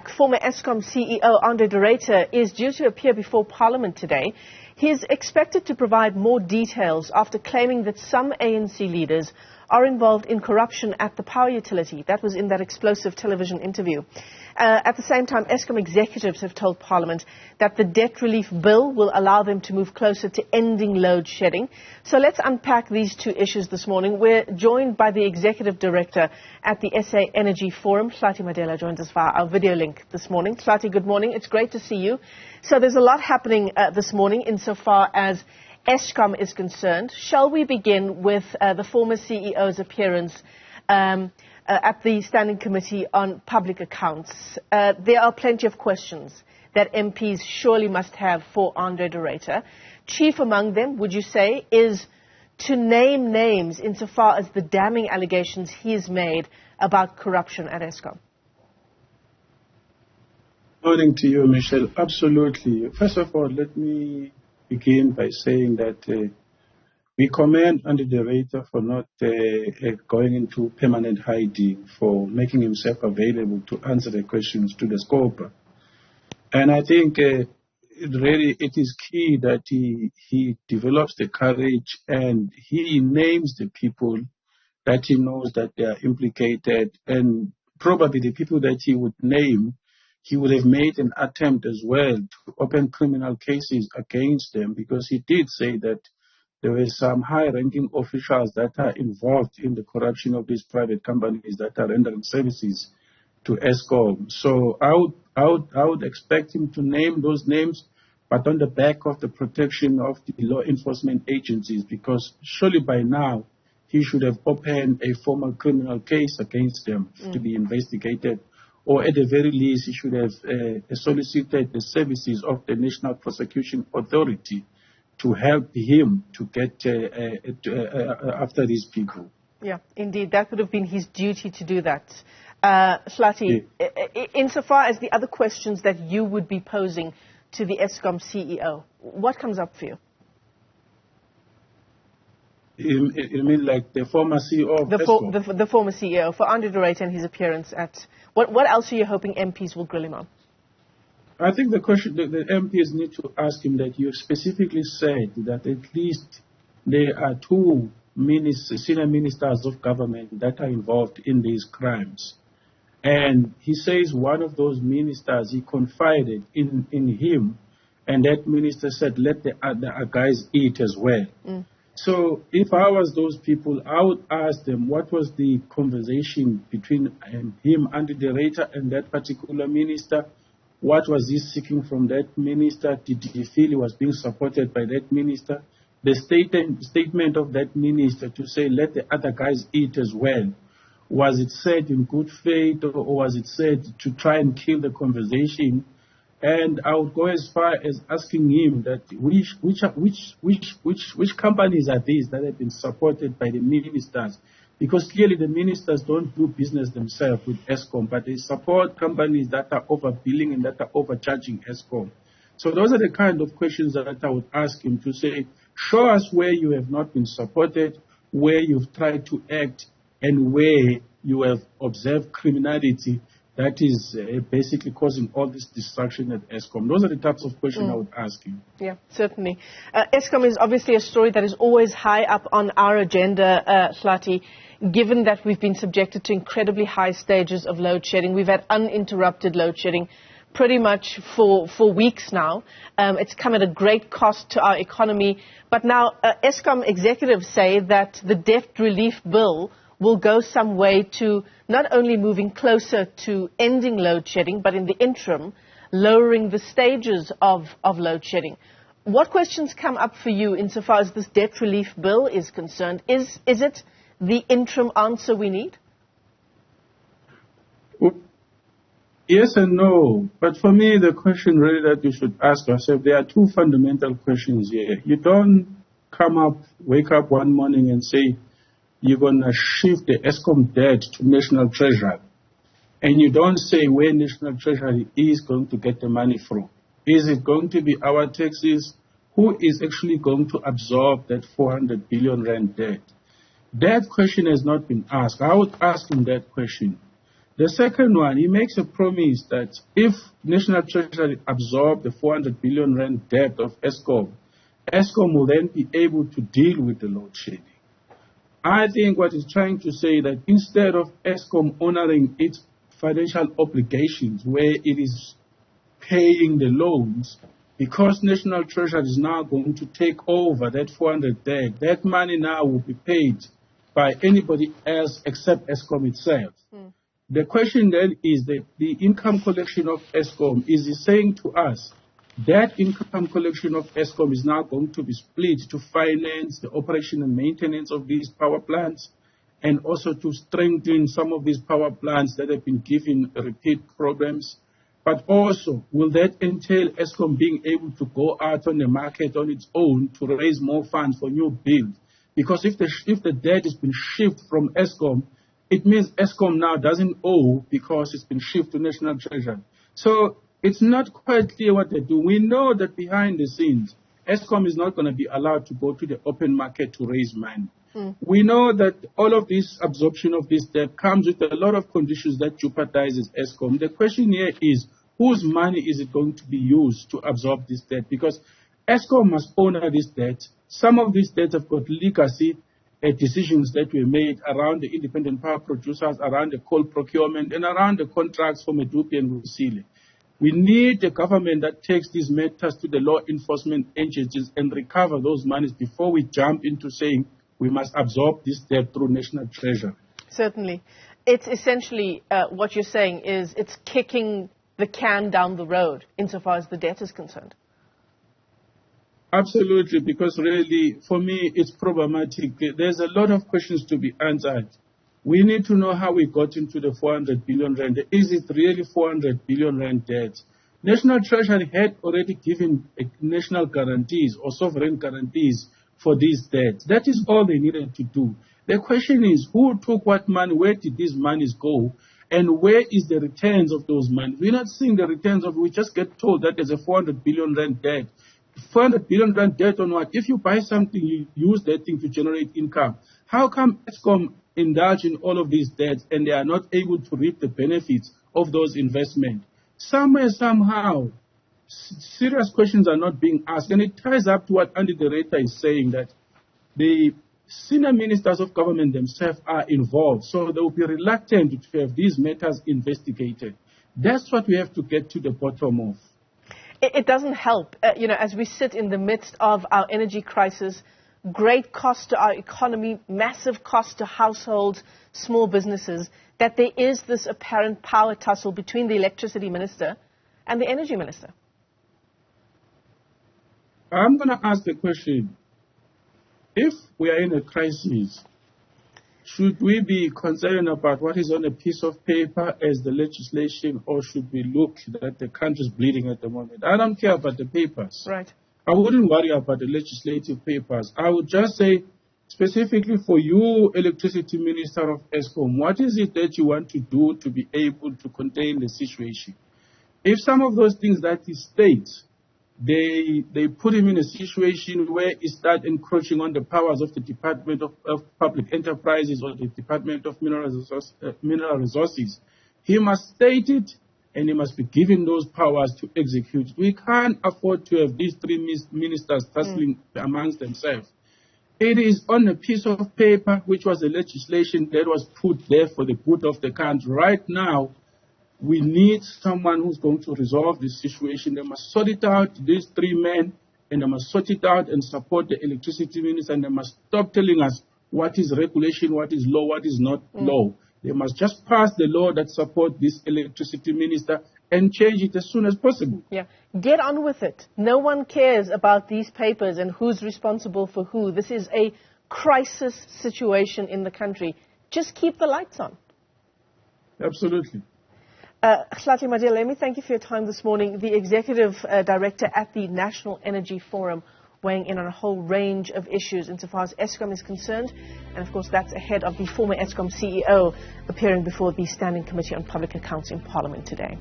Former Eskom CEO Andre de Ruyter is due to appear before Parliament today. He is expected to provide more details after claiming that some ANC leaders are involved in corruption at the power utility. That was in that explosive television interview. At the same time, Eskom executives have told Parliament that the debt relief bill will allow them to move closer to ending load shedding. So let's unpack these two issues this morning. We're joined by the Executive Director at the SA Energy Forum. Hlathi Madela joins us via our video link this morning. Hlathi, good morning. It's great to see you. So there's a lot happening this morning insofar as Eskom is concerned. Shall we begin with the former CEO's appearance at the Standing Committee on Public Accounts? There are plenty of questions that MPs surely must have for Andre de Ruyter. Chief among them, would you say, is to name names insofar as the damning allegations he has made about corruption at Eskom? Good morning to you, Michelle. Absolutely. First of all, let me begin by saying that we commend Andre de Ruyter for not going into permanent hiding, for making himself available to answer the questions to the scope. And I think it is key that he develops the courage and he names the people that he knows that they are implicated, and probably the people that he would name, he would have made an attempt as well to open criminal cases against them, because he did say that there were some high-ranking officials that are involved in the corruption of these private companies that are rendering services to Eskom. So I would expect him to name those names, but on the back of the protection of the law enforcement agencies, because surely by now he should have opened a formal criminal case against them to be investigated, or at the very least he should have solicited the services of the National Prosecution Authority to help him to get after these people. Yeah, indeed. That would have been his duty to do that. Hlathi, insofar as the other questions that you would be posing to the Eskom CEO, what comes up for you? You mean like the former CEO of Eskom? The former CEO, for Andre de Ruyter and his appearance at... What else are you hoping MPs will grill him on? I think the question that the MPs need to ask him, that you specifically said that at least there are two senior ministers of government that are involved in these crimes. And he says one of those ministers, he confided in him, and that minister said, let the other guys eat as well. So if I was those people, I would ask them, what was the conversation between him, Andre de Ruyter, and that particular minister? What was he seeking from that minister? Did he feel he was being supported by that minister? The statement of that minister to say, let the other guys eat as well, was it said in good faith, or was it said to try and kill the conversation? And I would go as far as asking him that which companies are these that have been supported by the ministers? Because clearly the ministers don't do business themselves with Eskom, but they support companies that are overbilling and that are overcharging Eskom. So those are the kind of questions that I would ask him, to say, show us where you have not been supported, where you've tried to act, and where you have observed criminality that is basically causing all this destruction at Eskom. Those are the types of questions I would ask him. Yeah, certainly. Eskom is obviously a story that is always high up on our agenda, Hlathi, given that we've been subjected to incredibly high stages of load shedding. We've had uninterrupted load shedding pretty much for weeks now. It's come at a great cost to our economy. But now Eskom executives say that the debt relief bill will go some way to not only moving closer to ending load shedding, but in the interim, lowering the stages of load shedding. What questions come up for you insofar as this debt relief bill is concerned? Is it the interim answer we need? Yes and no. But for me, the question really that you should ask yourself, there are two fundamental questions here. You don't wake up one morning and say, you're going to shift the Eskom debt to National Treasury. And you don't say where National Treasury is going to get the money from. Is it going to be our taxes? Who is actually going to absorb that 400 billion rand debt? That question has not been asked. I would ask him that question. The second one, he makes a promise that if National Treasury absorb the 400 billion rand debt of Eskom, Eskom will then be able to deal with the load shedding. I think what he's trying to say that instead of Eskom honoring its financial obligations where it is paying the loans, because National Treasury is now going to take over that 400 debt, that money now will be paid by anybody else except Eskom itself. The question then is that the income collection of Eskom is saying to us that income collection of Eskom is now going to be split to finance the operation and maintenance of these power plants and also to strengthen some of these power plants that have been given repeat programs. But also, will that entail Eskom being able to go out on the market on its own to raise more funds for new builds? Because if the debt has been shifted from Eskom, it means Eskom now doesn't owe because it's been shifted to National Treasury. So it's not quite clear what they do. We know that behind the scenes, Eskom is not going to be allowed to go to the open market to raise money. We know that all of this absorption of this debt comes with a lot of conditions that jeopardizes Eskom. The question here is, whose money is it going to be used to absorb this debt? Because Eskom must honor this debt. Some of these debts have got legacy decisions that were made around the independent power producers, around the coal procurement, and around the contracts for Medupi and Kusile. We need a government that takes these matters to the law enforcement agencies and recover those monies before we jump into saying we must absorb this debt through National Treasury. Certainly. It's essentially what you're saying is it's kicking the can down the road insofar as the debt is concerned. Absolutely, because really, for me, it's problematic. There's a lot of questions to be answered. We need to know how we got into the 400 billion rand. Is it really 400 billion rand debt? National Treasury had already given national guarantees or sovereign guarantees for these debts. That is all they needed to do. The question is, who took what money, where did these monies go, and where is the returns of those monies? We're not seeing the returns of it. We just get told that there's a 400 billion rand debt. 400 billion rand debt on what? If you buy something, you use that thing to generate income. How come Eskom indulge in all of these debts and they are not able to reap the benefits of those investments? Somewhere, somehow, serious questions are not being asked. And it ties up to what Andy the Ruyter is saying, that the senior ministers of government themselves are involved. So they will be reluctant to have these matters investigated. That's what we have to get to the bottom of. It doesn't help, as we sit in the midst of our energy crisis, great cost to our economy, massive cost to households, small businesses, that there is this apparent power tussle between the electricity minister and the energy minister. I'm going to ask the question, if we are in a crisis, should we be concerned about what is on a piece of paper as the legislation, or should we look that the country is bleeding at the moment? I don't care about the papers. Right. I wouldn't worry about the legislative papers. I would just say, specifically for you, Electricity Minister of Eskom, what is it that you want to do to be able to contain the situation? If some of those things that he states, they put him in a situation where he starts encroaching on the powers of the Department of Public Enterprises or the Department of Mineral Resources, he must state it and he must be given those powers to execute. We can't afford to have these three ministers tussling amongst themselves. It is on a piece of paper, which was a legislation that was put there for the good of the country. Right now, we need someone who's going to resolve this situation. They must sort it out, these three men, and they must sort it out and support the electricity minister, and they must stop telling us what is regulation, what is law, what is not law. They must just pass the law that supports this electricity minister and change it as soon as possible. Yeah, get on with it. No one cares about these papers and who's responsible for who. This is a crisis situation in the country. Just keep the lights on. Absolutely. Hlathi Madela, let me thank you for your time this morning. The Executive Director at the National Energy Forum, weighing in on a whole range of issues insofar as Eskom is concerned. And, of course, that's ahead of the former Eskom CEO appearing before the Standing Committee on Public Accounts in Parliament today.